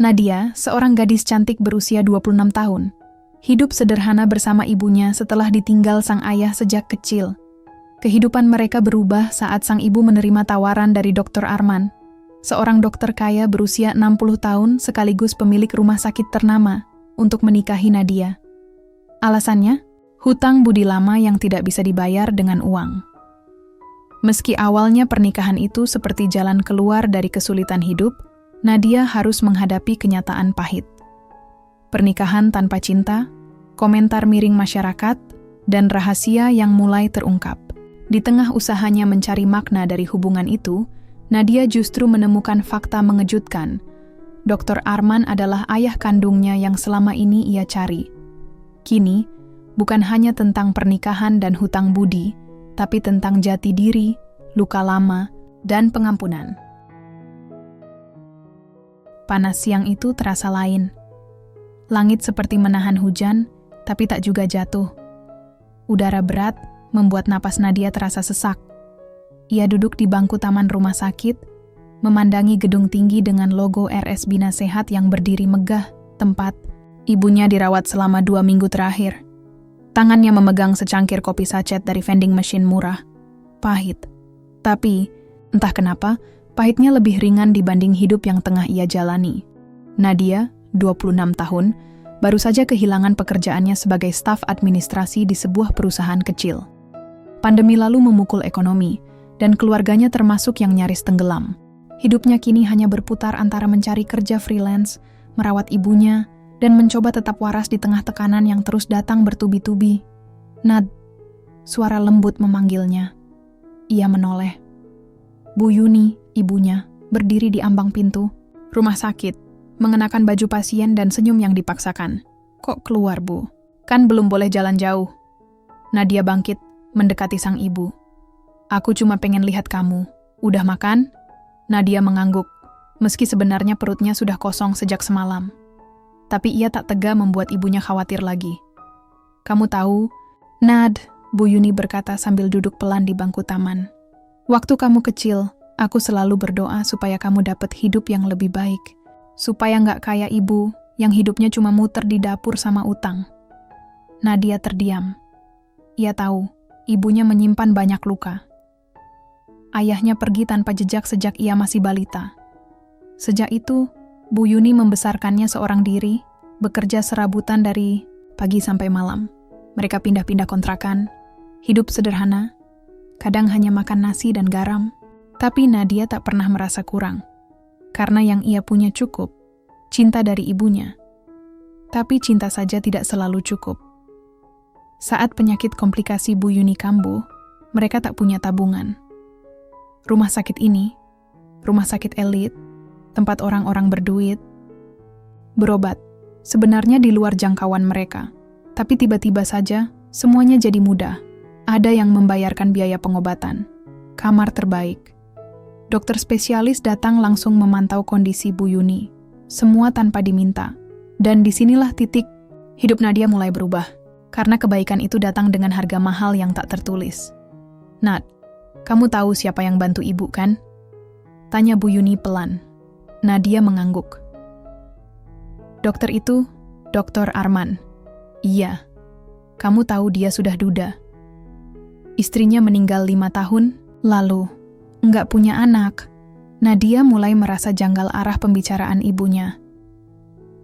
Nadia, seorang gadis cantik berusia 26 tahun, hidup sederhana bersama ibunya setelah ditinggal sang ayah sejak kecil. Kehidupan mereka berubah saat sang ibu menerima tawaran dari Dr. Arman, seorang dokter kaya berusia 60 tahun sekaligus pemilik rumah sakit ternama, untuk menikahi Nadia. Alasannya, hutang budi lama yang tidak bisa dibayar dengan uang. Meski awalnya pernikahan itu seperti jalan keluar dari kesulitan hidup, Nadia harus menghadapi kenyataan pahit. Pernikahan tanpa cinta, komentar miring masyarakat, dan rahasia yang mulai terungkap. Di tengah usahanya mencari makna dari hubungan itu, Nadia justru menemukan fakta mengejutkan. Dr. Arman adalah ayah kandungnya yang selama ini ia cari. Kini, bukan hanya tentang pernikahan dan hutang budi, tapi tentang jati diri, luka lama, dan pengampunan. Panas siang itu terasa lain. Langit seperti menahan hujan, tapi tak juga jatuh. Udara berat membuat napas Nadia terasa sesak. Ia duduk di bangku taman rumah sakit, memandangi gedung tinggi dengan logo RS Bina Sehat yang berdiri megah, tempat ibunya dirawat selama 2 minggu terakhir. Tangannya memegang secangkir kopi sachet dari vending machine murah. Pahit. Tapi, entah kenapa, pahitnya lebih ringan dibanding hidup yang tengah ia jalani. Nadia, 26 tahun, baru saja kehilangan pekerjaannya sebagai staf administrasi di sebuah perusahaan kecil. Pandemi lalu memukul ekonomi, dan keluarganya termasuk yang nyaris tenggelam. Hidupnya kini hanya berputar antara mencari kerja freelance, merawat ibunya, dan mencoba tetap waras di tengah tekanan yang terus datang bertubi-tubi. "Nad," suara lembut memanggilnya. Ia menoleh. Bu Yuni, ibunya, berdiri di ambang pintu rumah sakit, mengenakan baju pasien dan senyum yang dipaksakan. "Kok keluar, Bu? Kan belum boleh jalan jauh." Nadia bangkit, mendekati sang ibu. "Aku cuma pengen lihat kamu. Udah makan?" Nadia mengangguk, meski sebenarnya perutnya sudah kosong sejak semalam. Tapi ia tak tega membuat ibunya khawatir lagi. "Kamu tahu, Nad," Bu Yuni berkata sambil duduk pelan di bangku taman. "Waktu kamu kecil, aku selalu berdoa supaya kamu dapat hidup yang lebih baik. Supaya nggak kayak ibu, yang hidupnya cuma muter di dapur sama utang." Nadia terdiam. Ia tahu, ibunya menyimpan banyak luka. Ayahnya pergi tanpa jejak sejak ia masih balita. Sejak itu, Bu Yuni membesarkannya seorang diri, bekerja serabutan dari pagi sampai malam. Mereka pindah-pindah kontrakan, hidup sederhana, kadang hanya makan nasi dan garam. Tapi Nadia tak pernah merasa kurang, karena yang ia punya cukup, cinta dari ibunya. Tapi cinta saja tidak selalu cukup. Saat penyakit komplikasi Bu Yuni kambuh, mereka tak punya tabungan. Rumah sakit ini, rumah sakit elit, tempat orang-orang berduit, berobat, sebenarnya di luar jangkauan mereka. Tapi tiba-tiba saja, semuanya jadi mudah. Ada yang membayarkan biaya pengobatan, kamar terbaik. Dokter spesialis datang langsung memantau kondisi Bu Yuni, semua tanpa diminta. Dan disinilah titik hidup Nadia mulai berubah, karena kebaikan itu datang dengan harga mahal yang tak tertulis. "Nad, kamu tahu siapa yang bantu ibu, kan?" tanya Bu Yuni pelan. Nadia mengangguk. "Dokter itu, Dr. Arman." "Iya. Kamu tahu dia sudah duda. Istrinya meninggal 5 tahun lalu. Nggak punya anak." Nadia mulai merasa janggal arah pembicaraan ibunya.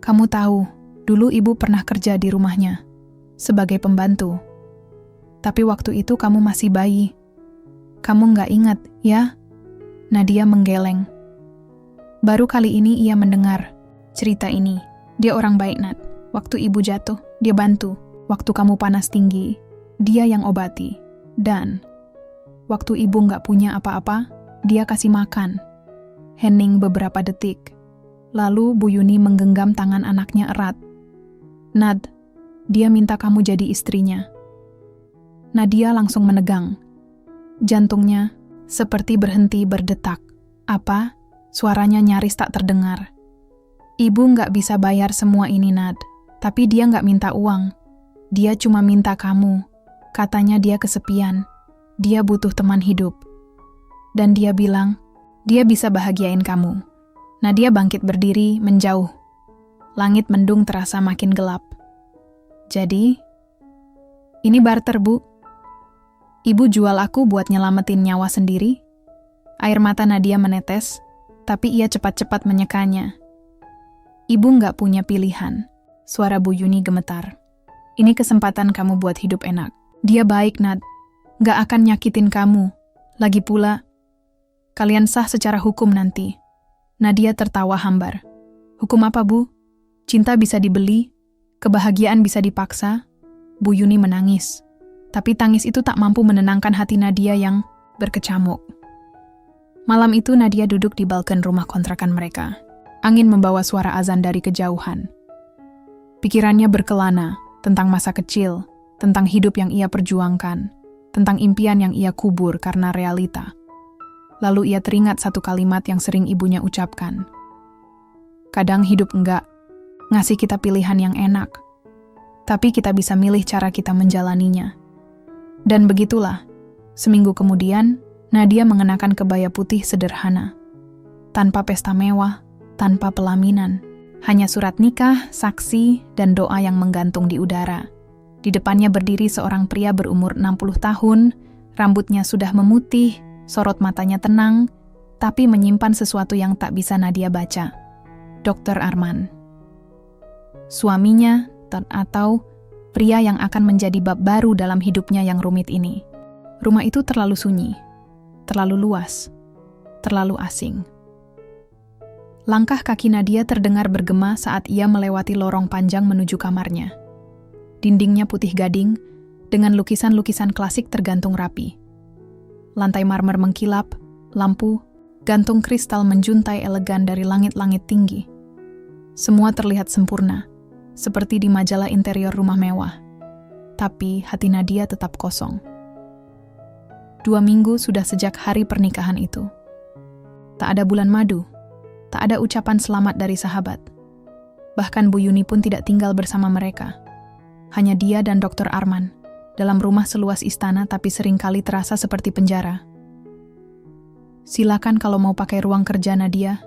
"Kamu tahu, dulu ibu pernah kerja di rumahnya, sebagai pembantu. Tapi waktu itu kamu masih bayi. Kamu nggak ingat, ya?" Nadia menggeleng. Baru kali ini ia mendengar cerita ini. "Dia orang baik, Nad. Waktu ibu jatuh, dia bantu. Waktu kamu panas tinggi, dia yang obati. Dan waktu ibu nggak punya apa-apa, dia kasih makan." Hening beberapa detik. Lalu Bu Yuni menggenggam tangan anaknya erat. "Nad, dia minta kamu jadi istrinya." Nadia langsung menegang. Jantungnya seperti berhenti berdetak. "Apa?" Suaranya nyaris tak terdengar. "Ibu nggak bisa bayar semua ini, Nad. Tapi dia nggak minta uang. Dia cuma minta kamu. Katanya dia kesepian. Dia butuh teman hidup. Dan dia bilang, dia bisa bahagiain kamu." Nadia bangkit berdiri, menjauh, Langit mendung terasa makin gelap. Jadi, ini barter, Bu. Ibu jual aku buat nyelamatin nyawa sendiri. Air mata Nadia menetes, tapi ia cepat-cepat menyekanya. Ibu nggak punya pilihan. Suara Bu Yuni gemetar. Ini kesempatan kamu buat hidup enak. Dia baik, Nad. Nggak akan nyakitin kamu. Lagi pula, kalian sah secara hukum nanti. Nadia tertawa hambar. Hukum apa, Bu? Cinta bisa dibeli, kebahagiaan bisa dipaksa. Bu Yuni menangis. Tapi tangis itu tak mampu menenangkan hati Nadia yang berkecamuk. Malam itu Nadia duduk di balkon rumah kontrakan mereka. Angin membawa suara azan dari kejauhan. Pikirannya berkelana tentang masa kecil, tentang hidup yang ia perjuangkan, tentang impian yang ia kubur karena realita. Lalu ia teringat satu kalimat yang sering ibunya ucapkan. Kadang hidup enggak ngasih kita pilihan yang enak, tapi kita bisa milih cara kita menjalaninya. Dan begitulah, seminggu kemudian, Nadia mengenakan kebaya putih sederhana. Tanpa pesta mewah, tanpa pelaminan. Hanya surat nikah, saksi, dan doa yang menggantung di udara. Di depannya berdiri seorang pria berumur 60 tahun, rambutnya sudah memutih, sorot matanya tenang, tapi menyimpan sesuatu yang tak bisa Nadia baca. Dr. Arman. Suaminya, atau pria yang akan menjadi bab baru dalam hidupnya yang rumit ini. Rumah itu terlalu sunyi, terlalu luas, terlalu asing. Langkah kaki Nadia terdengar bergema saat ia melewati lorong panjang menuju kamarnya. Dindingnya putih gading, dengan lukisan-lukisan klasik tergantung rapi. Lantai marmer mengkilap, lampu, gantung kristal menjuntai elegan dari langit-langit tinggi. Semua terlihat sempurna, seperti di majalah interior rumah mewah. Tapi hati Nadia tetap kosong. 2 minggu sudah sejak hari pernikahan itu. Tak ada bulan madu, tak ada ucapan selamat dari sahabat. Bahkan Bu Yuni pun tidak tinggal bersama mereka. Hanya dia dan Dr. Arman, dalam rumah seluas istana tapi seringkali terasa seperti penjara. Silakan kalau mau pakai ruang kerja Nadia,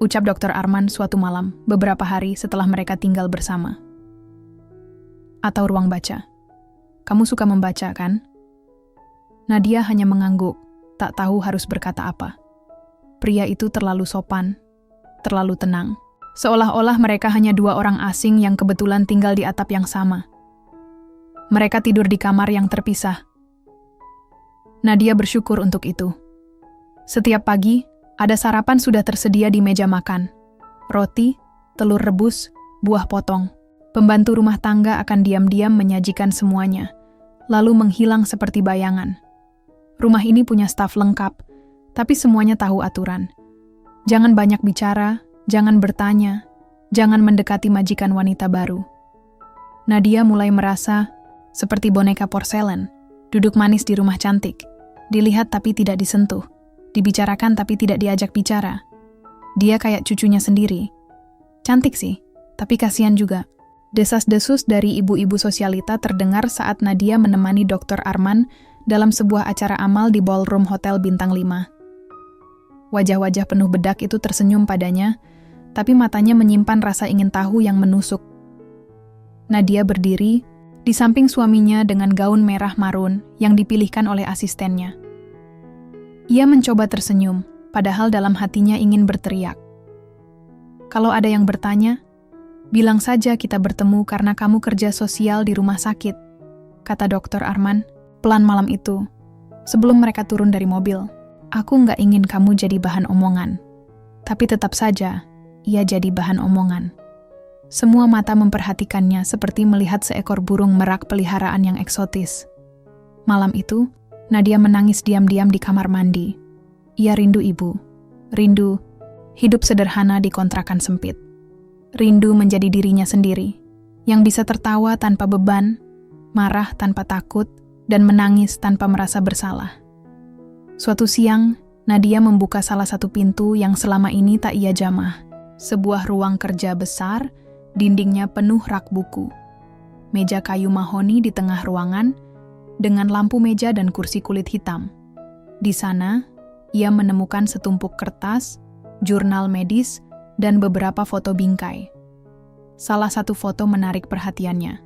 ucap Dr. Arman suatu malam, beberapa hari setelah mereka tinggal bersama. Atau ruang baca. Kamu suka membaca, kan? Nadia hanya mengangguk, tak tahu harus berkata apa. Pria itu terlalu sopan, terlalu tenang. Seolah-olah mereka hanya 2 orang asing yang kebetulan tinggal di atap yang sama. Mereka tidur di kamar yang terpisah. Nadia bersyukur untuk itu. Setiap pagi, ada sarapan sudah tersedia di meja makan. Roti, telur rebus, buah potong. Pembantu rumah tangga akan diam-diam menyajikan semuanya, lalu menghilang seperti bayangan. Rumah ini punya staf lengkap, tapi semuanya tahu aturan. Jangan banyak bicara, jangan bertanya, jangan mendekati majikan wanita baru. Nadia mulai merasa seperti boneka porselen, duduk manis di rumah cantik, dilihat tapi tidak disentuh, dibicarakan tapi tidak diajak bicara. Dia kayak cucunya sendiri. Cantik sih, tapi kasihan juga. Desas-desus dari ibu-ibu sosialita terdengar saat Nadia menemani Dr. Arman dalam sebuah acara amal di ballroom Hotel Bintang 5. Wajah-wajah penuh bedak itu tersenyum padanya, tapi matanya menyimpan rasa ingin tahu yang menusuk. Nadia berdiri di samping suaminya dengan gaun merah marun yang dipilihkan oleh asistennya. Ia mencoba tersenyum, padahal dalam hatinya ingin berteriak. Kalau ada yang bertanya, bilang saja kita bertemu karena kamu kerja sosial di rumah sakit, kata Dr. Arman, pelan malam itu, sebelum mereka turun dari mobil. Aku nggak ingin kamu jadi bahan omongan. Tapi tetap saja, ia jadi bahan omongan. Semua mata memperhatikannya seperti melihat seekor burung merak peliharaan yang eksotis. Malam itu, Nadia menangis diam-diam di kamar mandi. Ia rindu ibu. Rindu hidup sederhana di kontrakan sempit. Rindu menjadi dirinya sendiri, yang bisa tertawa tanpa beban, marah tanpa takut, dan menangis tanpa merasa bersalah. Suatu siang, Nadia membuka salah satu pintu yang selama ini tak ia jamah. Sebuah ruang kerja besar, dindingnya penuh rak buku. Meja kayu mahoni di tengah ruangan, dengan lampu meja dan kursi kulit hitam. Di sana, ia menemukan setumpuk kertas, jurnal medis, dan beberapa foto bingkai. salah satu foto menarik perhatiannya.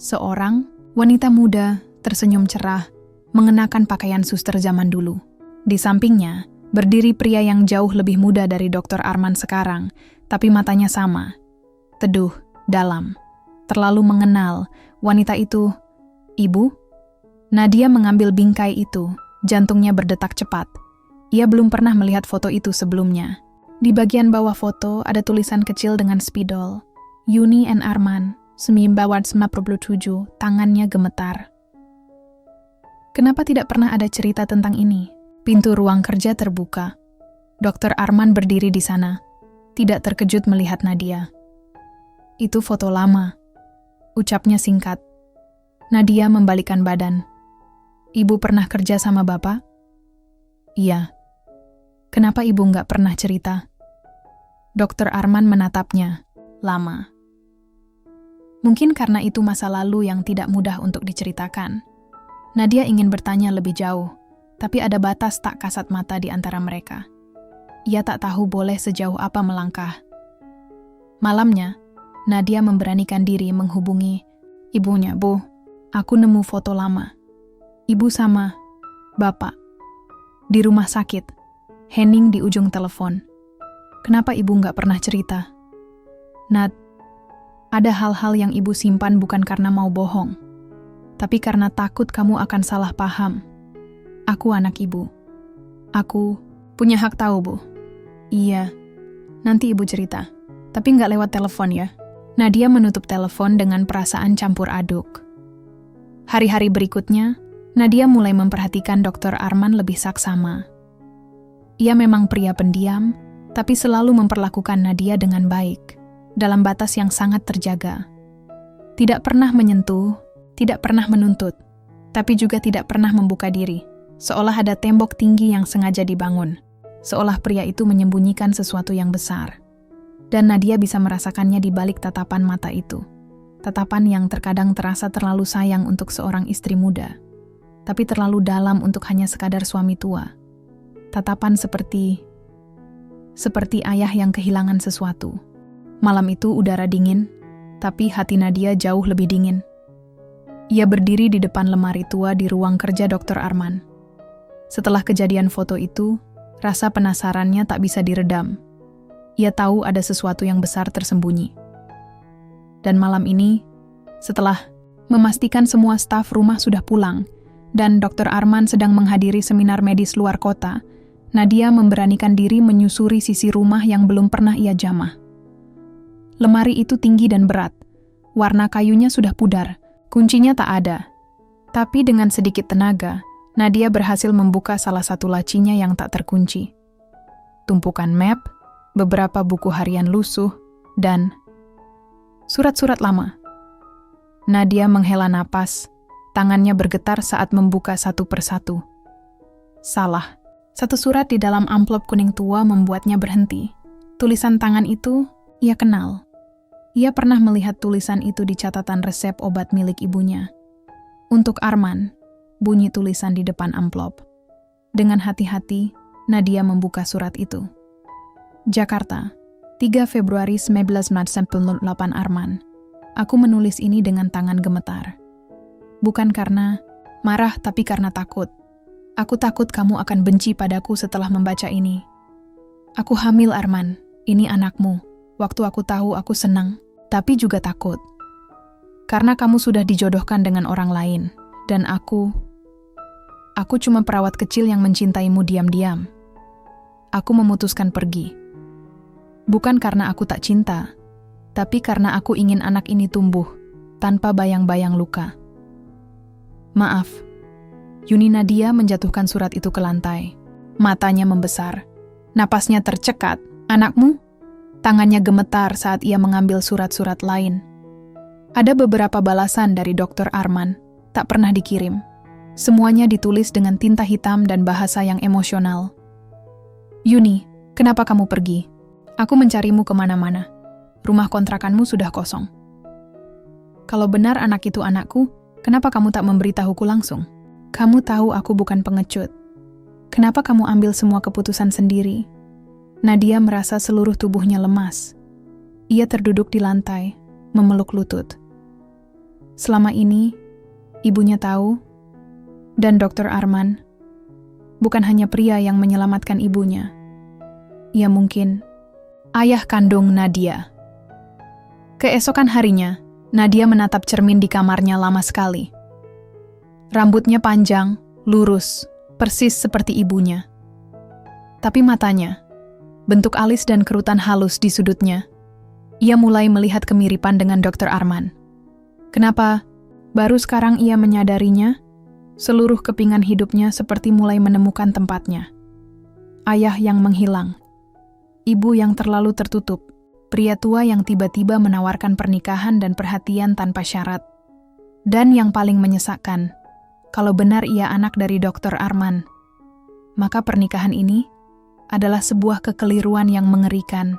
Seorang wanita muda tersenyum cerah, mengenakan pakaian suster zaman dulu. Di sampingnya, berdiri pria yang jauh lebih muda dari Dr. Arman sekarang, tapi matanya sama. Teduh, dalam. Terlalu mengenal, wanita itu, Ibu? Nadia mengambil bingkai itu, jantungnya berdetak cepat. Ia belum pernah melihat foto itu sebelumnya. Di bagian bawah foto ada tulisan kecil dengan spidol. Yuni and Arman, 1957, tangannya gemetar. Kenapa tidak pernah ada cerita tentang ini? Pintu ruang kerja terbuka. Dr. Arman berdiri di sana, tidak terkejut melihat Nadia. Itu foto lama. Ucapnya singkat. Nadia membalikkan badan. Ibu pernah kerja sama Bapak? Iya. Kenapa Ibu nggak pernah cerita? Dr. Arman menatapnya. Lama. Mungkin karena itu masa lalu yang tidak mudah untuk diceritakan. Nadia ingin bertanya lebih jauh, tapi ada batas tak kasat mata di antara mereka. Ia tak tahu boleh sejauh apa melangkah. Malamnya, Nadia memberanikan diri menghubungi ibunya. Bu, aku nemu foto lama. Ibu sama Bapak. Di rumah sakit. Henning di ujung telepon. Kenapa Ibu nggak pernah cerita? Nat, ada hal-hal yang Ibu simpan bukan karena mau bohong, tapi karena takut kamu akan salah paham. Aku anak Ibu. Aku punya hak tahu, Bu. Iya, nanti Ibu cerita. Tapi nggak lewat telepon ya. Nadia menutup telepon dengan perasaan campur aduk. Hari-hari berikutnya, Nadia mulai memperhatikan Dr. Arman lebih saksama. Ia memang pria pendiam, tapi selalu memperlakukan Nadia dengan baik, dalam batas yang sangat terjaga. Tidak pernah menyentuh, tidak pernah menuntut, tapi juga tidak pernah membuka diri, seolah ada tembok tinggi yang sengaja dibangun, seolah pria itu menyembunyikan sesuatu yang besar. Dan Nadia bisa merasakannya di balik tatapan mata itu. Tatapan yang terkadang terasa terlalu sayang untuk seorang istri muda, tapi terlalu dalam untuk hanya sekadar suami tua. Tatapan seperti ayah yang kehilangan sesuatu. Malam itu udara dingin, tapi hati Nadia jauh lebih dingin. Ia berdiri di depan lemari tua di ruang kerja Dr. Arman. Setelah kejadian foto itu, rasa penasarannya tak bisa diredam. Ia tahu ada sesuatu yang besar tersembunyi. Dan malam ini, setelah memastikan semua staf rumah sudah pulang, dan Dr. Arman sedang menghadiri seminar medis luar kota, Nadia memberanikan diri menyusuri sisi rumah yang belum pernah ia jamah. Lemari itu tinggi dan berat. Warna kayunya sudah pudar, kuncinya tak ada. Tapi dengan sedikit tenaga, Nadia berhasil membuka salah satu lacinya yang tak terkunci. Tumpukan map, beberapa buku harian lusuh, dan surat-surat lama. Nadia menghela napas, tangannya bergetar saat membuka satu persatu. Salah. Satu surat di dalam amplop kuning tua membuatnya berhenti. Tulisan tangan itu, ia kenal. Ia pernah melihat tulisan itu di catatan resep obat milik ibunya. Untuk Arman, bunyi tulisan di depan amplop. Dengan hati-hati, Nadia membuka surat itu. Jakarta, 3 Februari 1998 Arman. Aku menulis ini dengan tangan gemetar. Bukan karena marah, tapi karena takut. Aku takut kamu akan benci padaku setelah membaca ini. Aku hamil, Arman. Ini anakmu. Waktu aku tahu aku senang, tapi juga takut. Karena kamu sudah dijodohkan dengan orang lain. Dan aku cuma perawat kecil yang mencintaimu diam-diam. Aku memutuskan pergi. Bukan karena aku tak cinta, tapi karena aku ingin anak ini tumbuh, tanpa bayang-bayang luka. Maaf. Yuni. Nadia menjatuhkan surat itu ke lantai. Matanya membesar. Napasnya tercekat. Anakmu? Tangannya gemetar saat ia mengambil surat-surat lain. Ada beberapa balasan dari Dr. Arman, tak pernah dikirim. Semuanya ditulis dengan tinta hitam dan bahasa yang emosional. Yuni, kenapa kamu pergi? Aku mencarimu kemana-mana. Rumah kontrakanmu sudah kosong. Kalau benar anak itu anakku, kenapa kamu tak memberitahuku langsung? Kamu tahu aku bukan pengecut. Kenapa kamu ambil semua keputusan sendiri? Nadia merasa seluruh tubuhnya lemas. Ia terduduk di lantai, memeluk lutut. Selama ini, ibunya tahu, dan Dr. Arman bukan hanya pria yang menyelamatkan ibunya. Ia mungkin ayah kandung Nadia. Keesokan harinya, Nadia menatap cermin di kamarnya lama sekali. Rambutnya panjang, lurus, persis seperti ibunya. Tapi matanya, bentuk alis dan kerutan halus di sudutnya, ia mulai melihat kemiripan dengan Dr. Arman. Kenapa? Baru sekarang ia menyadarinya, seluruh kepingan hidupnya seperti mulai menemukan tempatnya. Ayah yang menghilang, ibu yang terlalu tertutup, pria tua yang tiba-tiba menawarkan pernikahan dan perhatian tanpa syarat. Dan yang paling menyesakkan, kalau benar ia anak dari Dr. Arman, maka pernikahan ini adalah sebuah kekeliruan yang mengerikan.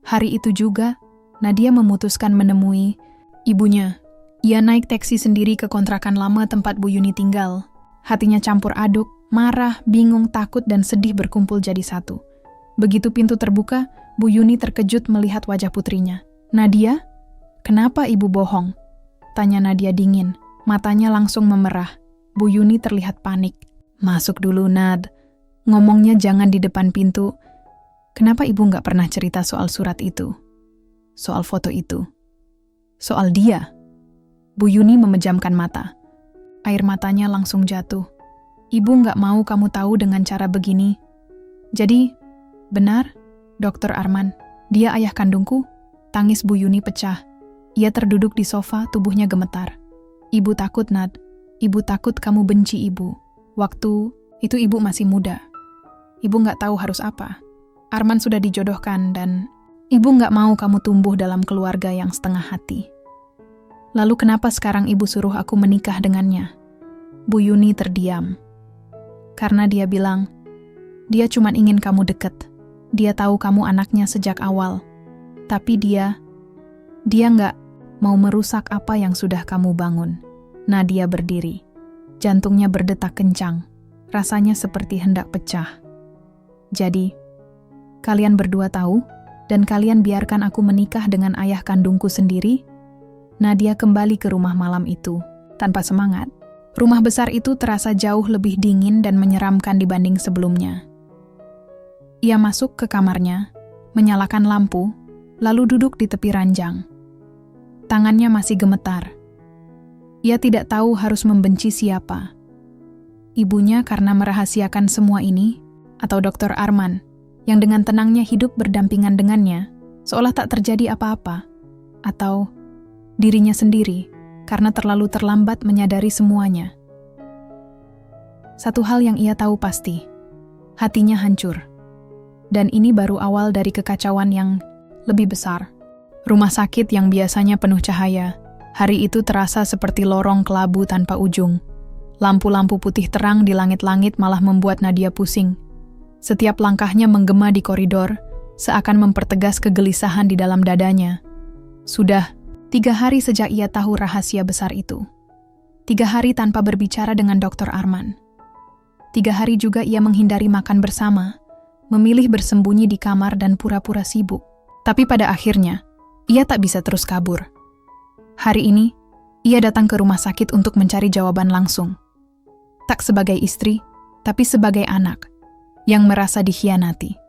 Hari itu juga, Nadia memutuskan menemui ibunya. Ia naik taksi sendiri ke kontrakan lama tempat Bu Yuni tinggal. Hatinya campur aduk, marah, bingung, takut, dan sedih berkumpul jadi satu. Begitu pintu terbuka, Bu Yuni terkejut melihat wajah putrinya. "Nadia, kenapa ibu bohong?" tanya Nadia dingin. Matanya langsung memerah. Bu Yuni terlihat panik. "Masuk dulu, Nad. Ngomongnya jangan di depan pintu. Kenapa ibu nggak pernah cerita soal surat itu? Soal foto itu? Soal dia?" Bu Yuni memejamkan mata. Air matanya langsung jatuh. "Ibu nggak mau kamu tahu dengan cara begini. Jadi, benar, Dr. Arman, dia ayah kandungku?" Tangis Bu Yuni pecah. Ia terduduk di sofa, tubuhnya gemetar. "Ibu takut, Nad. Ibu takut kamu benci ibu. Waktu itu ibu masih muda. Ibu nggak tahu harus apa. Arman sudah dijodohkan dan ibu nggak mau kamu tumbuh dalam keluarga yang setengah hati. Lalu kenapa sekarang ibu suruh aku menikah dengannya?" Bu Yuni terdiam. Karena dia bilang, dia cuma ingin kamu deket. Dia tahu kamu anaknya sejak awal. Tapi dia nggak mau merusak apa yang sudah kamu bangun. Nadia berdiri. Jantungnya berdetak kencang. Rasanya seperti hendak pecah. "Jadi, kalian berdua tahu, dan kalian biarkan aku menikah dengan ayah kandungku sendiri?" Nadia kembali ke rumah malam itu, tanpa semangat. Rumah besar itu terasa jauh lebih dingin dan menyeramkan dibanding sebelumnya. Ia masuk ke kamarnya, menyalakan lampu, lalu duduk di tepi ranjang. Tangannya masih gemetar. Ia tidak tahu harus membenci siapa. Ibunya karena merahasiakan semua ini, atau Dr. Arman, yang dengan tenangnya hidup berdampingan dengannya, seolah tak terjadi apa-apa, atau dirinya sendiri karena terlalu terlambat menyadari semuanya. Satu hal yang ia tahu pasti, hatinya hancur. Dan ini baru awal dari kekacauan yang lebih besar. Rumah sakit yang biasanya penuh cahaya, hari itu terasa seperti lorong kelabu tanpa ujung. Lampu-lampu putih terang di langit-langit malah membuat Nadia pusing. Setiap langkahnya menggema di koridor, seakan mempertegas kegelisahan di dalam dadanya. Sudah 3 hari sejak ia tahu rahasia besar itu. 3 hari tanpa berbicara dengan Dr. Arman. 3 hari juga ia menghindari makan bersama, memilih bersembunyi di kamar dan pura-pura sibuk. Tapi pada akhirnya, ia tak bisa terus kabur. Hari ini, ia datang ke rumah sakit untuk mencari jawaban langsung. Tak sebagai istri, tapi sebagai anak yang merasa dikhianati.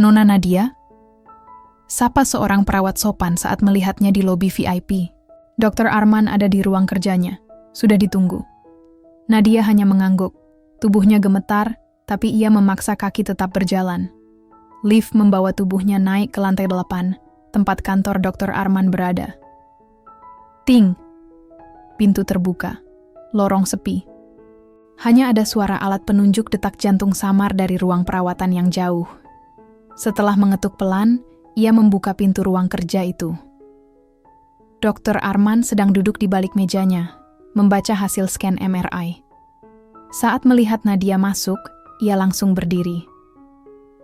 "Nona Nadia?" Sapa seorang perawat sopan saat melihatnya di lobi VIP. Dr. Arman ada di ruang kerjanya. Sudah ditunggu. Nadia hanya mengangguk. Tubuhnya gemetar, tapi ia memaksa kaki tetap berjalan. Lift membawa tubuhnya naik ke lantai 8, tempat kantor Dr. Arman berada. Ting! Pintu terbuka. Lorong sepi. Hanya ada suara alat penunjuk detak jantung samar dari ruang perawatan yang jauh. Setelah mengetuk pelan, ia membuka pintu ruang kerja itu. Dr. Arman sedang duduk di balik mejanya, membaca hasil scan MRI. Saat melihat Nadia masuk, ia langsung berdiri.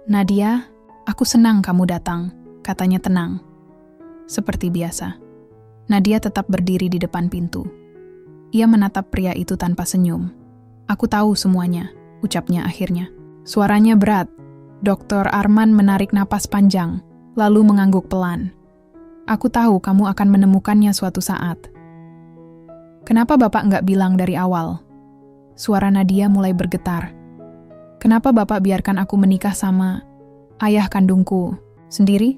"Nadia, aku senang kamu datang," katanya tenang. Seperti biasa, Nadia tetap berdiri di depan pintu. Ia menatap pria itu tanpa senyum. "Aku tahu semuanya," ucapnya akhirnya. Suaranya berat. Dr. Arman menarik napas panjang. lalu mengangguk pelan. Aku tahu kamu akan menemukannya suatu saat. Kenapa Bapak nggak bilang dari awal? Suara Nadia mulai bergetar. Kenapa Bapak biarkan aku menikah sama ayah kandungku sendiri?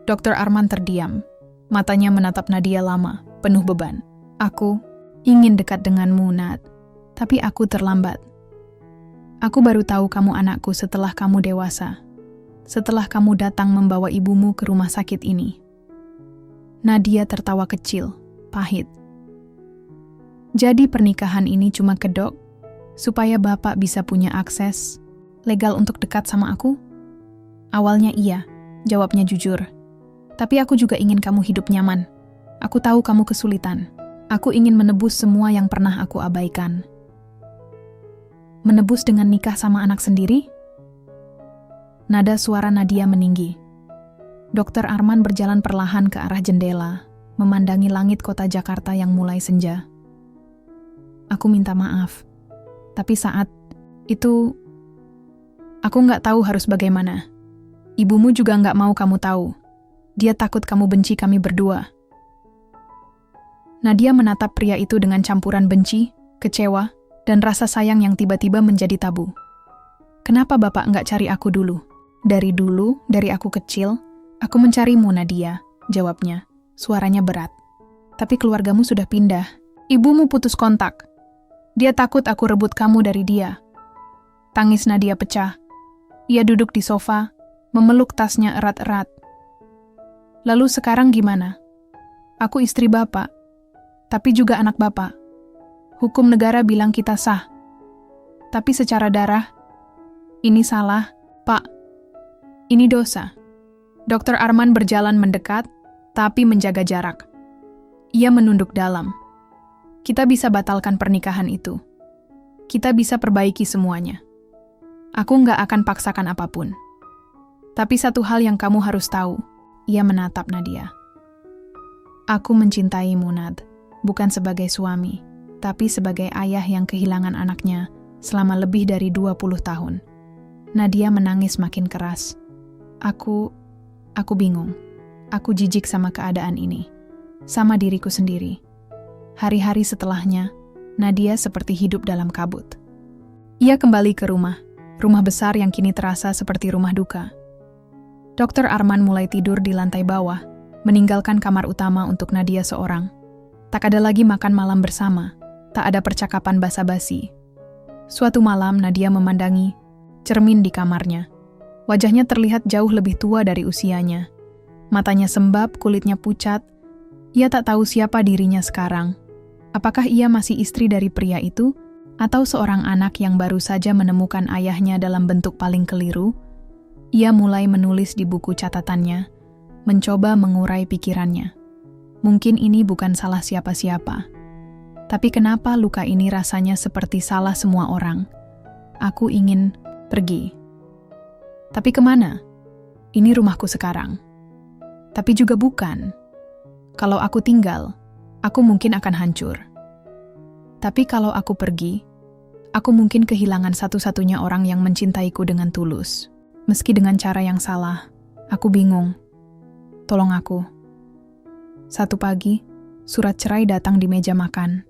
Dr. Arman terdiam. Matanya menatap Nadia lama, penuh beban. Aku ingin dekat denganmu, Nat. Tapi aku terlambat. Aku baru tahu kamu anakku setelah kamu dewasa. Setelah kamu datang membawa ibumu ke rumah sakit ini. Nadia tertawa kecil, pahit. Jadi pernikahan ini cuma kedok, supaya Bapak bisa punya akses legal untuk dekat sama aku? Awalnya iya, jawabnya jujur. Tapi aku juga ingin kamu hidup nyaman. Aku tahu kamu kesulitan. Aku ingin menebus semua yang pernah aku abaikan. Menebus dengan nikah sama anak sendiri? Nada suara Nadia meninggi. Dr. Arman berjalan perlahan ke arah jendela, memandangi langit kota Jakarta yang mulai senja. Aku minta maaf, tapi saat itu, aku nggak tahu harus bagaimana. Ibumu juga nggak mau kamu tahu. Dia takut kamu benci kami berdua. Nadia menatap pria itu dengan campuran benci, kecewa, dan rasa sayang yang tiba-tiba menjadi tabu. Kenapa Bapak nggak cari aku dulu? Dari dulu, dari aku kecil, aku mencarimu, Nadia, jawabnya. Suaranya berat. Tapi keluargamu sudah pindah. Ibumu putus kontak. Dia takut aku rebut kamu dari dia. Tangis Nadia pecah. Ia duduk di sofa, memeluk tasnya erat-erat. Lalu sekarang gimana? Aku istri Bapak, tapi juga anak Bapak. Hukum negara bilang kita sah. Tapi secara darah, ini salah, Pak. Ini dosa. Dr. Arman berjalan mendekat, tapi menjaga jarak. Ia menunduk dalam. Kita bisa batalkan pernikahan itu. Kita bisa perbaiki semuanya. Aku nggak akan paksakan apapun. Tapi satu hal yang kamu harus tahu, ia menatap Nadia. Aku mencintaimu, Nad, bukan sebagai suami, tapi sebagai ayah yang kehilangan anaknya selama lebih dari 20 tahun. Nadia menangis makin keras. Aku bingung. Aku jijik sama keadaan ini. Sama diriku sendiri. Hari-hari setelahnya, Nadia seperti hidup dalam kabut. Ia kembali ke rumah besar yang kini terasa seperti rumah duka. Dr. Arman mulai tidur di lantai bawah, meninggalkan kamar utama untuk Nadia seorang. Tak ada lagi makan malam bersama, tak ada percakapan basa-basi. Suatu malam Nadia memandangi cermin di kamarnya. Wajahnya terlihat jauh lebih tua dari usianya. Matanya sembab, kulitnya pucat. Ia tak tahu siapa dirinya sekarang. Apakah ia masih istri dari pria itu, atau seorang anak yang baru saja menemukan ayahnya dalam bentuk paling keliru? Ia mulai menulis di buku catatannya, mencoba mengurai pikirannya. Mungkin ini bukan salah siapa-siapa. Tapi kenapa luka ini rasanya seperti salah semua orang? Aku ingin pergi. Tapi kemana? Ini rumahku sekarang. Tapi juga bukan. Kalau aku tinggal, aku mungkin akan hancur. Tapi kalau aku pergi, aku mungkin kehilangan satu-satunya orang yang mencintaiku dengan tulus. Meski dengan cara yang salah, aku bingung. Tolong aku. Satu pagi, surat cerai datang di meja makan.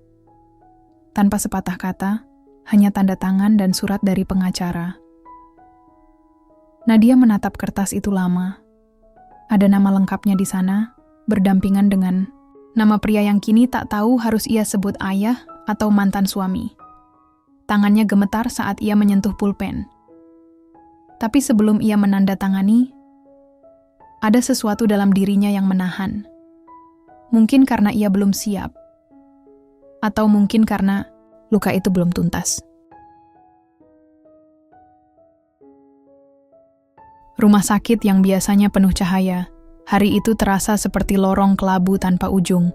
Tanpa sepatah kata, hanya tanda tangan dan surat dari pengacara. Nadia menatap kertas itu lama. Ada nama lengkapnya di sana, berdampingan dengan nama pria yang kini tak tahu harus ia sebut ayah atau mantan suami. Tangannya gemetar saat ia menyentuh pulpen. Tapi sebelum ia menandatangani, ada sesuatu dalam dirinya yang menahan. Mungkin karena ia belum siap. Atau mungkin karena luka itu belum tuntas. Rumah sakit yang biasanya penuh cahaya, hari itu terasa seperti lorong kelabu tanpa ujung.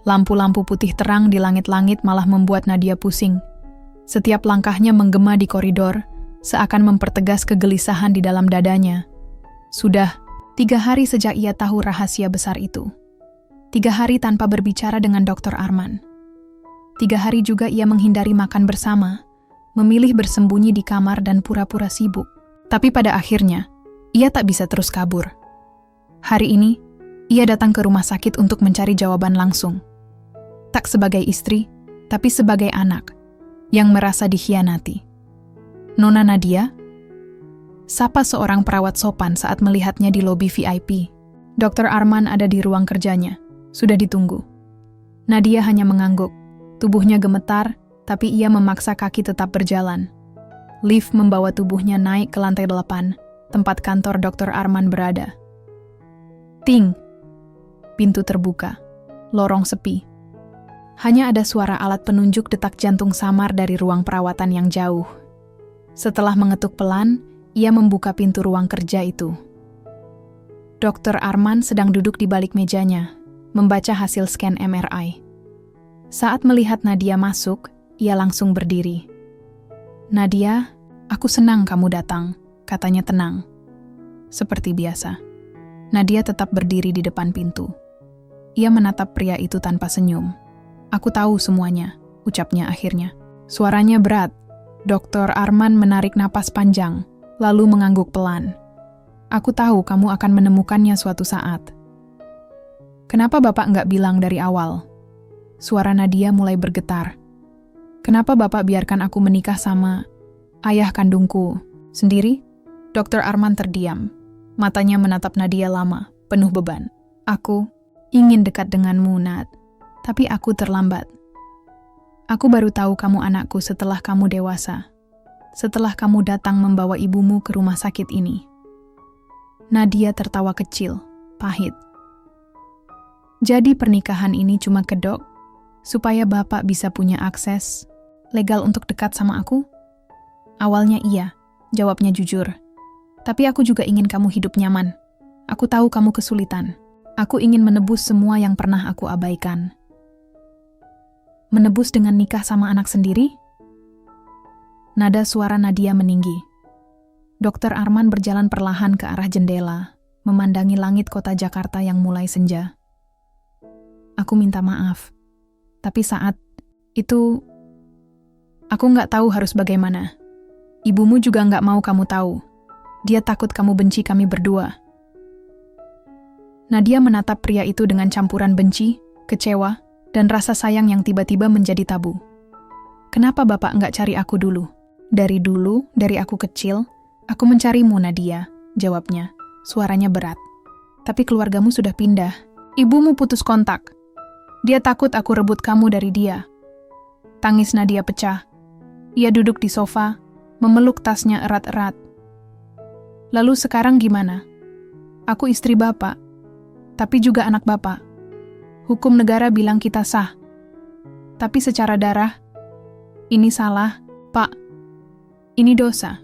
Lampu-lampu putih terang di langit-langit malah membuat Nadia pusing. Setiap langkahnya menggema di koridor, seakan mempertegas kegelisahan di dalam dadanya. Sudah 3 hari sejak ia tahu rahasia besar itu. 3 hari tanpa berbicara dengan Dr. Arman. 3 hari juga ia menghindari makan bersama, memilih bersembunyi di kamar dan pura-pura sibuk. Tapi pada akhirnya, ia tak bisa terus kabur. Hari ini, ia datang ke rumah sakit untuk mencari jawaban langsung. Tak sebagai istri, tapi sebagai anak yang merasa dikhianati. Nona Nadia? Sapa seorang perawat sopan saat melihatnya di lobi VIP. Dr. Arman ada di ruang kerjanya. Sudah ditunggu. Nadia hanya mengangguk. Tubuhnya gemetar, tapi ia memaksa kaki tetap berjalan. Lift membawa tubuhnya naik ke lantai 8, tempat kantor Dr. Arman berada. Ting! Pintu terbuka. Lorong sepi. Hanya ada suara alat penunjuk detak jantung samar dari ruang perawatan yang jauh. Setelah mengetuk pelan, ia membuka pintu ruang kerja itu. Dr. Arman sedang duduk di balik mejanya, membaca hasil scan MRI. Saat melihat Nadia masuk, ia langsung berdiri. "Nadia, aku senang kamu datang," katanya tenang. Seperti biasa, Nadia tetap berdiri di depan pintu. Ia menatap pria itu tanpa senyum. "Aku tahu semuanya," ucapnya akhirnya. Suaranya berat. Dr. Arman menarik napas panjang, lalu mengangguk pelan. "Aku tahu kamu akan menemukannya suatu saat." "Kenapa Bapak nggak bilang dari awal?" Suara Nadia mulai bergetar. "Kenapa Bapak biarkan aku menikah sama ayah kandungku sendiri?" Dr. Arman terdiam. Matanya menatap Nadia lama, penuh beban. "Aku ingin dekat denganmu, Nad. Tapi aku terlambat. Aku baru tahu kamu anakku setelah kamu dewasa. Setelah kamu datang membawa ibumu ke rumah sakit ini." Nadia tertawa kecil, pahit. "Jadi pernikahan ini cuma kedok, supaya Bapak bisa punya akses legal untuk dekat sama aku?" "Awalnya iya," jawabnya jujur. "Tapi aku juga ingin kamu hidup nyaman. Aku tahu kamu kesulitan. Aku ingin menebus semua yang pernah aku abaikan." "Menebus dengan nikah sama anak sendiri?" Nada suara Nadia meninggi. Dr. Arman berjalan perlahan ke arah jendela, memandangi langit kota Jakarta yang mulai senja. "Aku minta maaf. Tapi saat itu, aku nggak tahu harus bagaimana. Ibumu juga nggak mau kamu tahu. Dia takut kamu benci kami berdua." Nadia menatap pria itu dengan campuran benci, kecewa, dan rasa sayang yang tiba-tiba menjadi tabu. "Kenapa Bapak nggak cari aku dulu?" Dari dulu, dari aku kecil, aku mencarimu, Nadia," jawabnya. Suaranya berat. "Tapi keluargamu sudah pindah. Ibumu putus kontak. Dia takut aku rebut kamu dari dia." Tangis Nadia pecah. Ia duduk di sofa, memeluk tasnya erat-erat. "Lalu sekarang gimana? Aku istri Bapak, tapi juga anak Bapak. Hukum negara bilang kita sah. Tapi secara darah, ini salah, Pak. Ini dosa."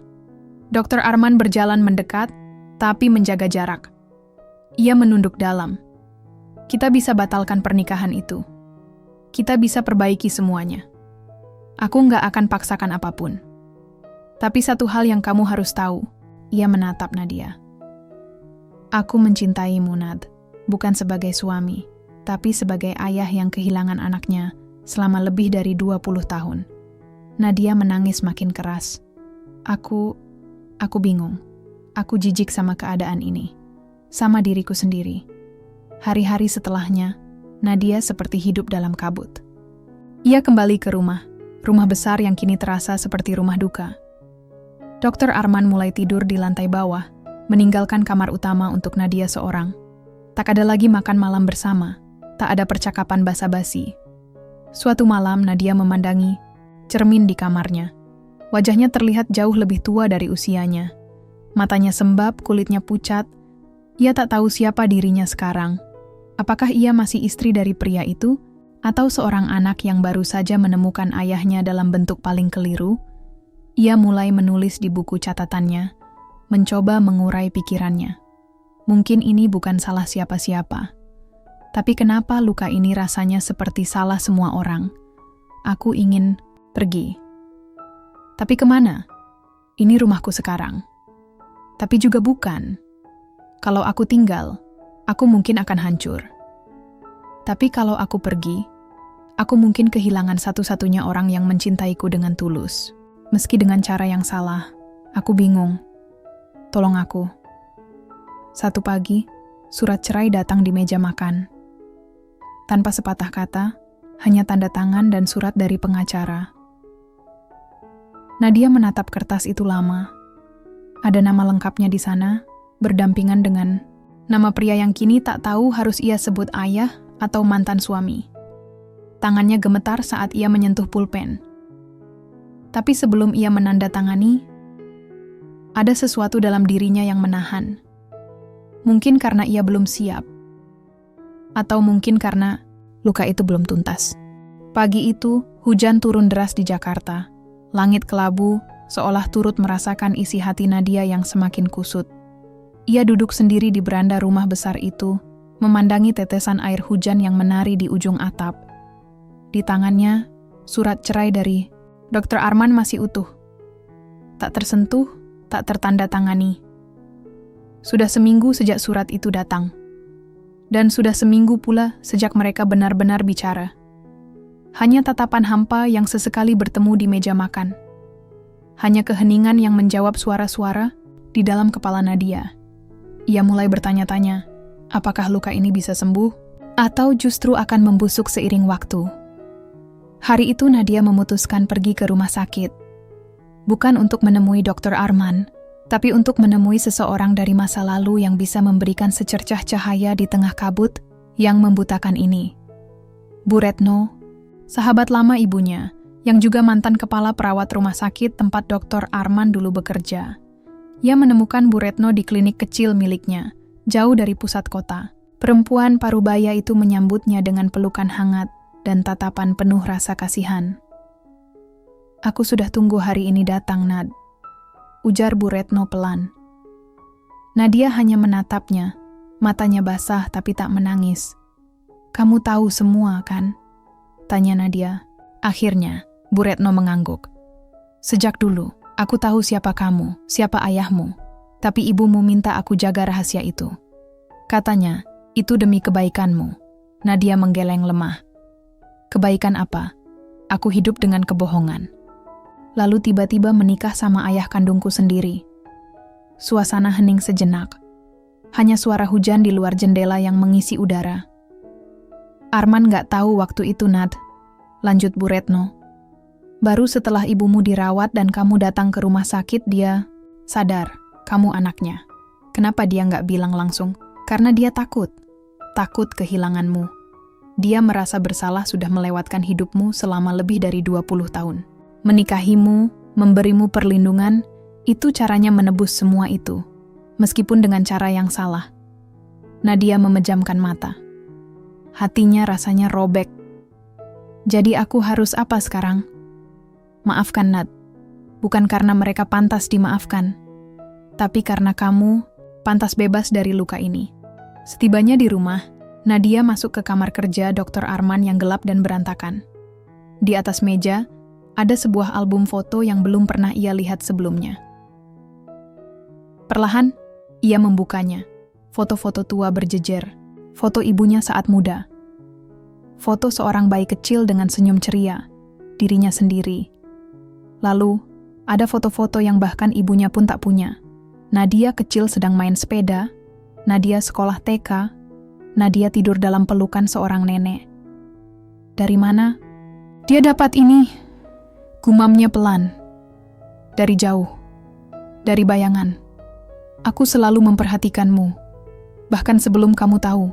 Dr. Arman berjalan mendekat, tapi menjaga jarak. Ia menunduk dalam. "Kita bisa batalkan pernikahan itu. Kita bisa perbaiki semuanya. Aku nggak akan paksakan apapun. Tapi satu hal yang kamu harus tahu." Ia menatap Nadia. "Aku mencintaimu, Nad. Bukan sebagai suami, tapi sebagai ayah yang kehilangan anaknya selama lebih dari 20 tahun. Nadia menangis makin keras. Aku bingung. Aku jijik sama keadaan ini. Sama diriku sendiri." Hari-hari setelahnya, Nadia seperti hidup dalam kabut. Ia kembali ke rumah besar yang kini terasa seperti rumah duka. Dr. Arman mulai tidur di lantai bawah, meninggalkan kamar utama untuk Nadia seorang. Tak ada lagi makan malam bersama, tak ada percakapan basa-basi. Suatu malam Nadia memandangi cermin di kamarnya. Wajahnya terlihat jauh lebih tua dari usianya. Matanya sembab, kulitnya pucat. Ia tak tahu siapa dirinya sekarang. Apakah ia masih istri dari pria itu, atau seorang anak yang baru saja menemukan ayahnya dalam bentuk paling keliru? Ia mulai menulis di buku catatannya, mencoba mengurai pikirannya. Mungkin ini bukan salah siapa-siapa. Tapi kenapa luka ini rasanya seperti salah semua orang? Aku ingin pergi. Tapi kemana? Ini rumahku sekarang. Tapi juga bukan. Kalau aku tinggal, aku mungkin akan hancur. Tapi kalau aku pergi, aku mungkin kehilangan satu-satunya orang yang mencintaiku dengan tulus. Meski dengan cara yang salah, aku bingung. Tolong aku. Satu pagi, surat cerai datang di meja makan. Tanpa sepatah kata, hanya tanda tangan dan surat dari pengacara. Nadia menatap kertas itu lama. Ada nama lengkapnya di sana, berdampingan dengan nama pria yang kini tak tahu harus ia sebut ayah atau mantan suami. Tangannya gemetar saat ia menyentuh pulpen. Tapi sebelum ia menandatangani, ada sesuatu dalam dirinya yang menahan. Mungkin karena ia belum siap. Atau mungkin karena luka itu belum tuntas. Pagi itu, hujan turun deras di Jakarta. Langit kelabu, seolah turut merasakan isi hati Nadia yang semakin kusut. Ia duduk sendiri di beranda rumah besar itu, memandangi tetesan air hujan yang menari di ujung atap. Di tangannya, surat cerai dari Dr. Arman masih utuh. Tak tersentuh, tak tertanda tangani. Sudah seminggu sejak surat itu datang. Dan sudah seminggu pula sejak mereka benar-benar bicara. Hanya tatapan hampa yang sesekali bertemu di meja makan. Hanya keheningan yang menjawab suara-suara di dalam kepala Nadia. Ia mulai bertanya-tanya, apakah luka ini bisa sembuh? Atau justru akan membusuk seiring waktu? Hari itu Nadia memutuskan pergi ke rumah sakit. Bukan untuk menemui Dr. Arman, tapi untuk menemui seseorang dari masa lalu yang bisa memberikan secercah cahaya di tengah kabut yang membutakan ini. Bu Retno, sahabat lama ibunya, yang juga mantan kepala perawat rumah sakit tempat Dr. Arman dulu bekerja. Ia menemukan Bu Retno di klinik kecil miliknya, jauh dari pusat kota. Perempuan parubaya itu menyambutnya dengan pelukan hangat dan tatapan penuh rasa kasihan. Aku sudah tunggu hari ini datang, Nad. Ujar Bu Retno pelan. Nadia hanya menatapnya, matanya basah tapi tak menangis. Kamu tahu semua, kan? Tanya Nadia. Akhirnya, Bu Retno mengangguk. Sejak dulu, aku tahu siapa kamu, siapa ayahmu. Tapi ibumu minta aku jaga rahasia itu. Katanya, itu demi kebaikanmu. Nadia menggeleng lemah. Kebaikan apa? Aku hidup dengan kebohongan. Lalu tiba-tiba menikah sama ayah kandungku sendiri. Suasana hening sejenak. Hanya suara hujan di luar jendela yang mengisi udara. Arman gak tahu waktu itu, Nad. Lanjut Bu Retno. Baru setelah ibumu dirawat dan kamu datang ke rumah sakit, dia sadar, kamu anaknya. Kenapa dia gak bilang langsung? Karena dia takut. Takut kehilanganmu. Dia merasa bersalah sudah melewatkan hidupmu selama lebih dari 20 tahun. Menikahimu, memberimu perlindungan, itu caranya menebus semua itu. Meskipun dengan cara yang salah. Nadia memejamkan mata. Hatinya rasanya robek. Jadi aku harus apa sekarang? Maafkan, Nad. Bukan karena mereka pantas dimaafkan. Tapi karena kamu pantas bebas dari luka ini. Setibanya di rumah, Nadia masuk ke kamar kerja Dr. Arman yang gelap dan berantakan. Di atas meja, ada sebuah album foto yang belum pernah ia lihat sebelumnya. Perlahan, ia membukanya. Foto-foto tua berjejer. Foto ibunya saat muda. Foto seorang bayi kecil dengan senyum ceria. Dirinya sendiri. Lalu, ada foto-foto yang bahkan ibunya pun tak punya. Nadia kecil sedang main sepeda. Nadia sekolah TK. Nadia tidur dalam pelukan seorang nenek. Dari mana dia dapat ini? Gumamnya pelan. Dari jauh. Dari bayangan. Aku selalu memperhatikanmu. Bahkan sebelum kamu tahu,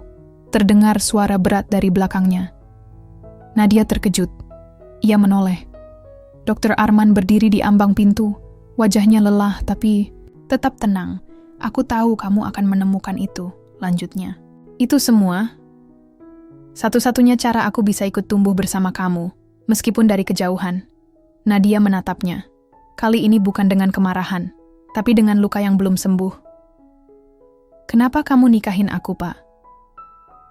terdengar suara berat dari belakangnya. Nadia terkejut. Ia menoleh. Dr. Arman berdiri di ambang pintu. Wajahnya lelah tapi tetap tenang. Aku tahu kamu akan menemukan itu, lanjutnya. Itu semua. Satu-satunya cara aku bisa ikut tumbuh bersama kamu, meskipun dari kejauhan. Nadia menatapnya. Kali ini bukan dengan kemarahan, tapi dengan luka yang belum sembuh. Kenapa kamu nikahin aku, Pak?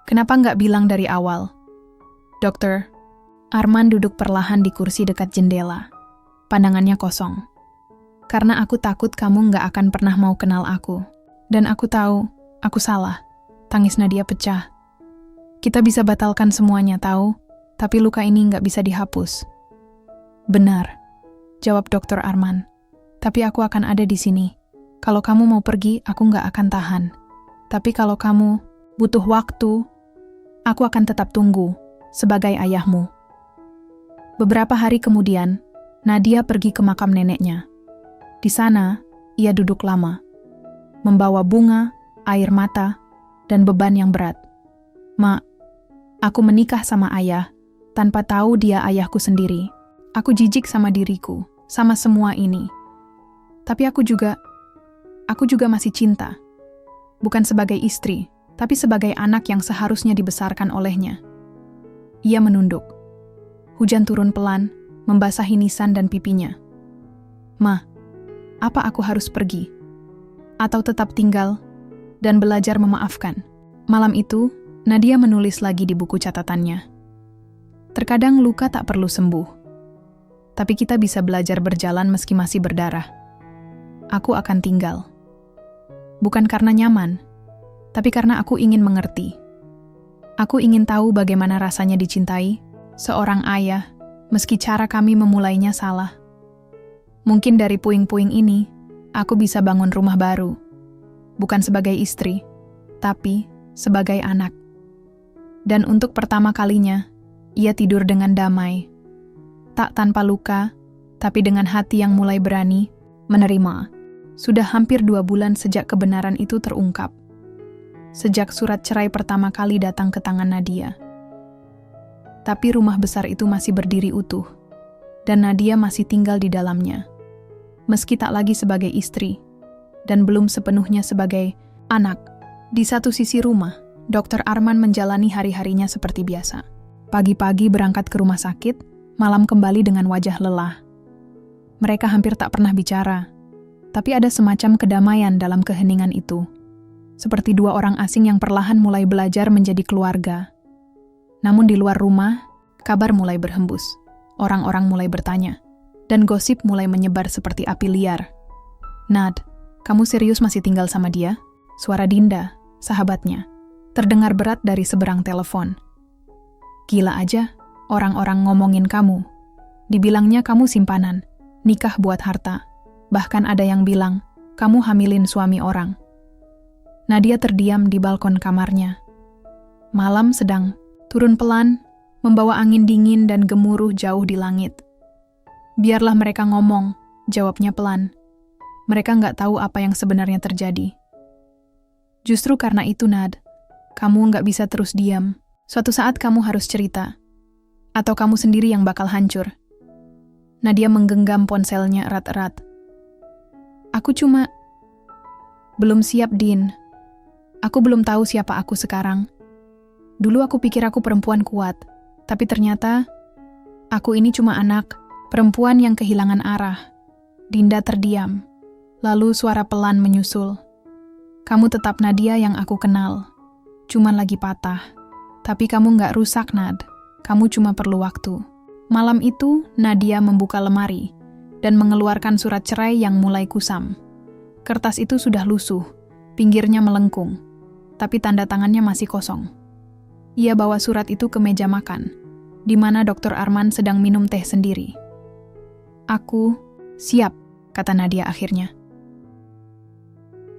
Kenapa nggak bilang dari awal? Dokter, Arman duduk perlahan di kursi dekat jendela. Pandangannya kosong. Karena aku takut kamu nggak akan pernah mau kenal aku. Dan aku tahu, aku salah. Tangis Nadia pecah. Kita bisa batalkan semuanya, tahu? Tapi luka ini nggak bisa dihapus. Benar, jawab Dr. Arman. Tapi aku akan ada di sini. Kalau kamu mau pergi, aku nggak akan tahan. Tapi kalau kamu Butuh waktu, aku akan tetap tunggu sebagai ayahmu. Beberapa hari kemudian, Nadia pergi ke makam neneknya. Di sana, ia duduk lama, membawa bunga, air mata, dan beban yang berat. "Mak, aku menikah sama ayah tanpa tahu dia ayahku sendiri. Aku jijik sama diriku, sama semua ini. Tapi aku juga masih cinta. Bukan sebagai istri, tapi sebagai anak yang seharusnya dibesarkan olehnya." Ia menunduk. Hujan turun pelan, membasahi nisan dan pipinya. "Ma, apa aku harus pergi? Atau tetap tinggal dan belajar memaafkan?" Malam itu, Nadia menulis lagi di buku catatannya. "Terkadang luka tak perlu sembuh. Tapi kita bisa belajar berjalan meski masih berdarah. Aku akan tinggal. Bukan karena nyaman, tapi karena aku ingin mengerti. Aku ingin tahu bagaimana rasanya dicintai seorang ayah, meski cara kami memulainya salah. Mungkin dari puing-puing ini, aku bisa bangun rumah baru. Bukan sebagai istri, tapi sebagai anak." Dan untuk pertama kalinya, ia tidur dengan damai. Tak tanpa luka, tapi dengan hati yang mulai berani menerima. Sudah hampir 2 bulan sejak kebenaran itu terungkap. Sejak surat cerai pertama kali datang ke tangan Nadia. Tapi rumah besar itu masih berdiri utuh, dan Nadia masih tinggal di dalamnya. Meski tak lagi sebagai istri, dan belum sepenuhnya sebagai anak. Di satu sisi rumah, Dr. Arman menjalani hari-harinya seperti biasa. Pagi-pagi berangkat ke rumah sakit, malam kembali dengan wajah lelah. Mereka hampir tak pernah bicara, tapi ada semacam kedamaian dalam keheningan itu. Seperti 2 orang asing yang perlahan mulai belajar menjadi keluarga. Namun di luar rumah, kabar mulai berhembus. Orang-orang mulai bertanya, dan gosip mulai menyebar seperti api liar. "Nad, kamu serius masih tinggal sama dia?" Suara Dinda, sahabatnya, terdengar berat dari seberang telepon. "Gila aja, orang-orang ngomongin kamu. Dibilangnya kamu simpanan, nikah buat harta. Bahkan ada yang bilang, kamu hamilin suami orang." Nadia terdiam di balkon kamarnya. Malam sedang turun pelan, membawa angin dingin dan gemuruh jauh di langit. "Biarlah mereka ngomong," jawabnya pelan. "Mereka nggak tahu apa yang sebenarnya terjadi." "Justru karena itu, Nad, kamu nggak bisa terus diam. Suatu saat kamu harus cerita. Atau kamu sendiri yang bakal hancur." Nadia menggenggam ponselnya erat-erat. "Aku cuma belum siap, Din. Aku belum tahu siapa aku sekarang. Dulu aku pikir aku perempuan kuat, tapi ternyata aku ini cuma anak, perempuan yang kehilangan arah." Dinda terdiam, lalu suara pelan menyusul. "Kamu tetap Nadia yang aku kenal. Cuman lagi patah. Tapi kamu nggak rusak, Nad. Kamu cuma perlu waktu." Malam itu, Nadia membuka lemari dan mengeluarkan surat cerai yang mulai kusam. Kertas itu sudah lusuh, pinggirnya melengkung, tapi tanda tangannya masih kosong. Ia bawa surat itu ke meja makan, di mana Dr. Arman sedang minum teh sendiri. "Aku siap," kata Nadia akhirnya.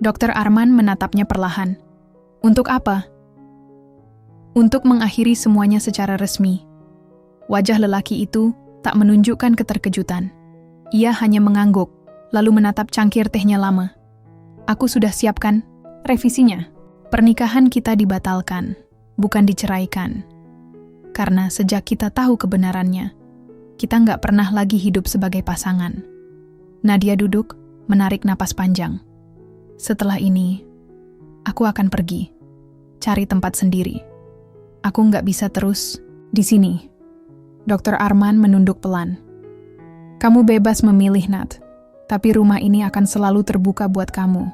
Dr. Arman menatapnya perlahan. "Untuk apa?" "Untuk mengakhiri semuanya secara resmi." Wajah lelaki itu tak menunjukkan keterkejutan. Ia hanya mengangguk, lalu menatap cangkir tehnya lama. "Aku sudah siapkan revisinya. Pernikahan kita dibatalkan, bukan diceraikan. Karena sejak kita tahu kebenarannya, kita nggak pernah lagi hidup sebagai pasangan." Nadia duduk, menarik napas panjang. "Setelah ini, aku akan pergi, cari tempat sendiri. Aku nggak bisa terus di sini." Dr. Arman menunduk pelan. "Kamu bebas memilih, Nat. Tapi rumah ini akan selalu terbuka buat kamu,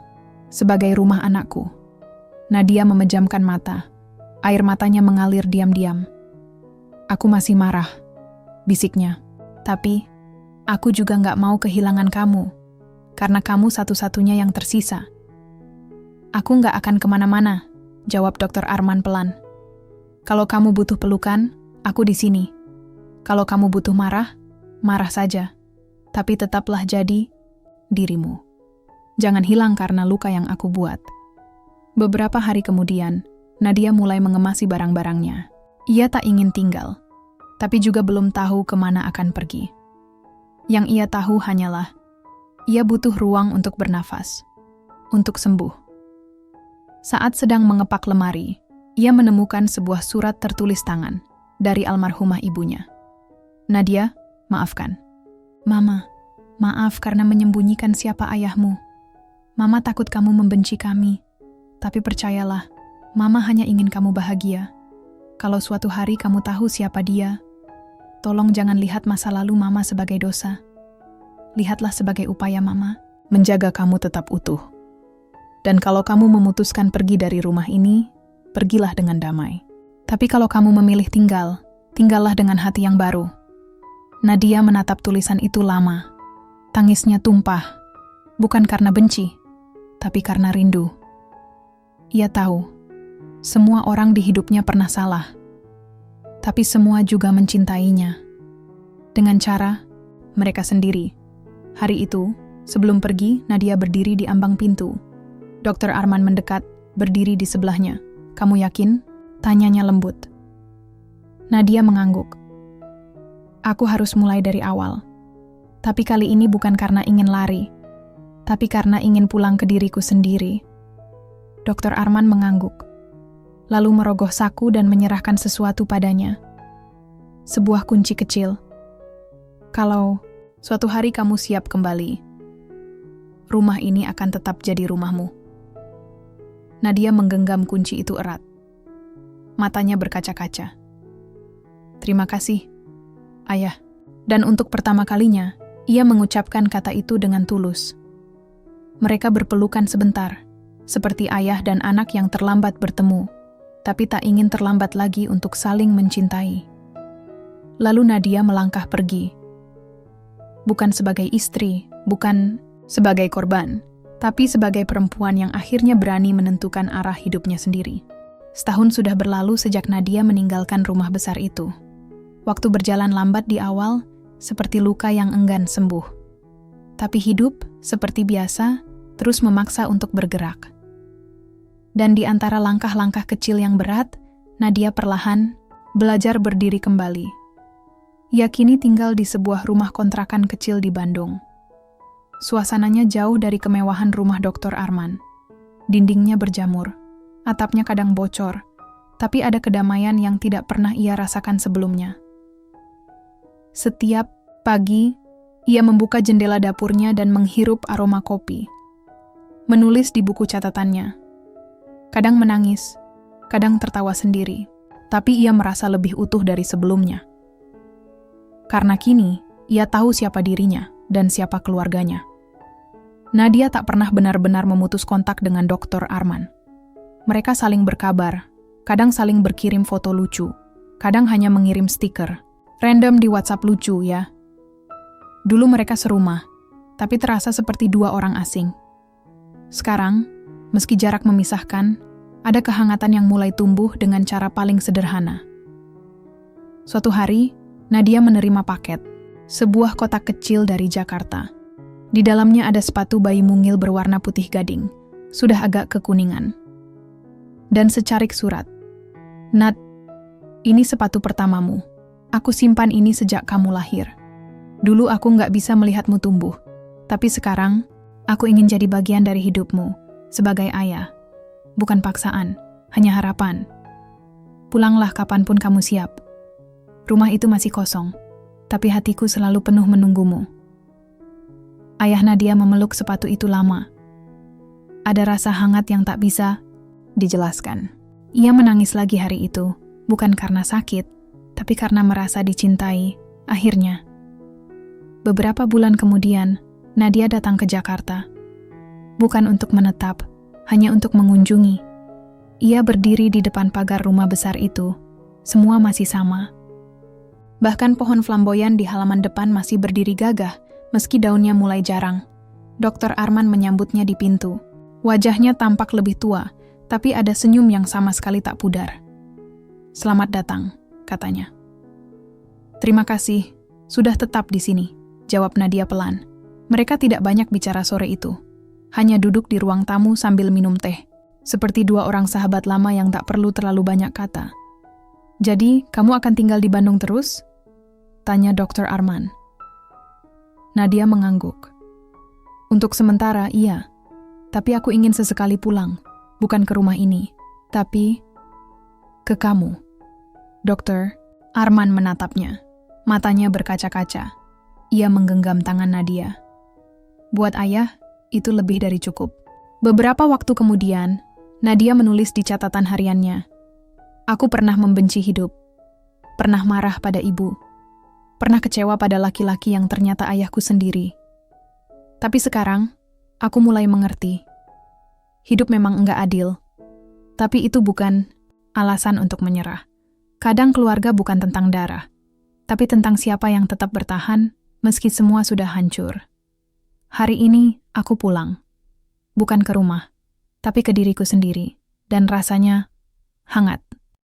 sebagai rumah anakku." Nadia memejamkan mata. Air matanya mengalir diam-diam. "Aku masih marah," bisiknya. "Tapi, aku juga nggak mau kehilangan kamu, karena kamu satu-satunya yang tersisa." "Aku nggak akan kemana-mana," jawab Dr. Arman pelan. "Kalau kamu butuh pelukan, aku di sini. Kalau kamu butuh marah, marah saja. Tapi tetaplah jadi dirimu. Jangan hilang karena luka yang aku buat." Beberapa hari kemudian, Nadia mulai mengemasi barang-barangnya. Ia tak ingin tinggal, tapi juga belum tahu kemana akan pergi. Yang ia tahu hanyalah, ia butuh ruang untuk bernafas, untuk sembuh. Saat sedang mengepak lemari, ia menemukan sebuah surat tertulis tangan dari almarhumah ibunya. Nadia, maafkan. Mama, maaf karena menyembunyikan siapa ayahmu. Mama takut kamu membenci kami, tapi percayalah, Mama hanya ingin kamu bahagia. Kalau suatu hari kamu tahu siapa dia, tolong jangan lihat masa lalu Mama sebagai dosa. Lihatlah sebagai upaya Mama menjaga kamu tetap utuh. Dan kalau kamu memutuskan pergi dari rumah ini, pergilah dengan damai. Tapi kalau kamu memilih tinggal, tinggallah dengan hati yang baru. Nadia menatap tulisan itu lama. Tangisnya tumpah, bukan karena benci, tapi karena rindu. Ia tahu, semua orang di hidupnya pernah salah, tapi semua juga mencintainya. Dengan cara mereka sendiri. Hari itu, sebelum pergi, Nadia berdiri di ambang pintu. Dr. Arman mendekat, berdiri di sebelahnya. Kamu yakin? Tanyanya lembut. Nadia mengangguk. Aku harus mulai dari awal. Tapi kali ini bukan karena ingin lari, tapi karena ingin pulang ke diriku sendiri. Dr. Arman mengangguk, lalu merogoh saku dan menyerahkan sesuatu padanya. Sebuah kunci kecil. Kalau suatu hari kamu siap kembali, rumah ini akan tetap jadi rumahmu. Nadia menggenggam kunci itu erat. Matanya berkaca-kaca. Terima kasih, Ayah. Dan untuk pertama kalinya, ia mengucapkan kata itu dengan tulus. Mereka berpelukan sebentar, seperti ayah dan anak yang terlambat bertemu, tapi tak ingin terlambat lagi untuk saling mencintai. Lalu Nadia melangkah pergi. Bukan sebagai istri, bukan sebagai korban, tapi sebagai perempuan yang akhirnya berani menentukan arah hidupnya sendiri. Setahun sudah berlalu sejak Nadia meninggalkan rumah besar itu. Waktu berjalan lambat di awal, seperti luka yang enggan sembuh. Tapi hidup, seperti biasa, terus memaksa untuk bergerak. Dan di antara langkah-langkah kecil yang berat, Nadia perlahan belajar berdiri kembali. Ia kini tinggal di sebuah rumah kontrakan kecil di Bandung. Suasananya jauh dari kemewahan rumah Dr. Arman. Dindingnya berjamur, atapnya kadang bocor, tapi ada kedamaian yang tidak pernah ia rasakan sebelumnya. Setiap pagi, ia membuka jendela dapurnya dan menghirup aroma kopi. Menulis di buku catatannya. Kadang menangis, kadang tertawa sendiri, tapi ia merasa lebih utuh dari sebelumnya. Karena kini, ia tahu siapa dirinya dan siapa keluarganya. Nadia tak pernah benar-benar memutus kontak dengan Dr. Arman. Mereka saling berkabar, kadang saling berkirim foto lucu, kadang hanya mengirim stiker. Random di WhatsApp lucu ya. Dulu mereka serumah, tapi terasa seperti dua orang asing. Sekarang, meski jarak memisahkan, ada kehangatan yang mulai tumbuh dengan cara paling sederhana. Suatu hari, Nadia menerima paket, sebuah kotak kecil dari Jakarta. Di dalamnya ada sepatu bayi mungil berwarna putih gading, sudah agak kekuningan. Dan secarik surat. Nat, ini sepatu pertamamu. Aku simpan ini sejak kamu lahir. Dulu aku nggak bisa melihatmu tumbuh, tapi sekarang aku ingin jadi bagian dari hidupmu, sebagai ayah. Bukan paksaan, hanya harapan. Pulanglah kapanpun kamu siap. Rumah itu masih kosong, tapi hatiku selalu penuh menunggumu. Ayah Nadia memeluk sepatu itu lama. Ada rasa hangat yang tak bisa dijelaskan. Ia menangis lagi hari itu, bukan karena sakit, tapi karena merasa dicintai. Akhirnya, beberapa bulan kemudian, Nadia datang ke Jakarta. Bukan untuk menetap, hanya untuk mengunjungi. Ia berdiri di depan pagar rumah besar itu. Semua masih sama. Bahkan pohon flamboyan di halaman depan masih berdiri gagah, meski daunnya mulai jarang. Dr. Arman menyambutnya di pintu. Wajahnya tampak lebih tua, tapi ada senyum yang sama sekali tak pudar. Selamat datang, katanya. Terima kasih, sudah tetap di sini, jawab Nadia pelan. Mereka tidak banyak bicara sore itu. Hanya duduk di ruang tamu sambil minum teh. seperti dua orang sahabat lama yang tak perlu terlalu banyak kata. "Jadi, kamu akan tinggal di Bandung terus?" tanya Dr. Arman. Nadia mengangguk. "Untuk sementara, iya. Tapi aku ingin sesekali pulang. Bukan ke rumah ini, tapi ke kamu." Dokter, Arman menatapnya. Matanya berkaca-kaca. Ia menggenggam tangan Nadia. Buat ayah, itu lebih dari cukup. Beberapa waktu kemudian, Nadia menulis di catatan hariannya. "Aku pernah membenci hidup. Pernah marah pada ibu. Pernah kecewa pada laki-laki yang ternyata ayahku sendiri. Tapi sekarang, aku mulai mengerti. Hidup memang enggak adil. Tapi itu bukan alasan untuk menyerah. Kadang keluarga bukan tentang darah, tapi tentang siapa yang tetap bertahan meski semua sudah hancur. Hari ini aku pulang. Bukan ke rumah, tapi ke diriku sendiri. Dan rasanya hangat."